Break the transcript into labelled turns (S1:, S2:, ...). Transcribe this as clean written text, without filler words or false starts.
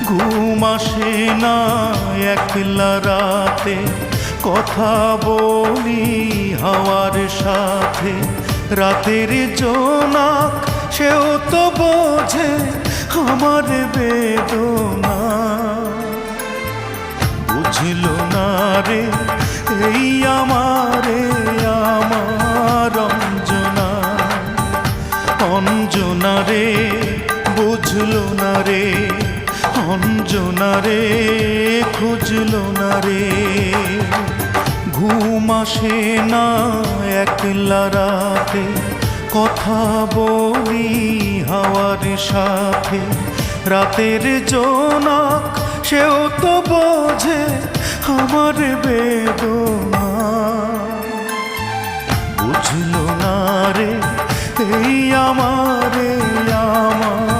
S1: ঘুম আসে না একলা রাতে, কথা বলি হাওয়ার সাথে। রাতের জোনাক সেও তো বোঝে আমার বেদনা। বুঝলো না রে এই আমারে আমার অঞ্জনা, অঞ্জনা রে বুঝলো না রে, অঞ্জনা রে খুঁজলো না রে। ঘুম আসে না একলা রাতে, কথা বলি হাওয়ার সাথে। রাতের জোনাক সেও তো বোঝে আমার বেদনা। বুঝলো না রে এই আমারে আমার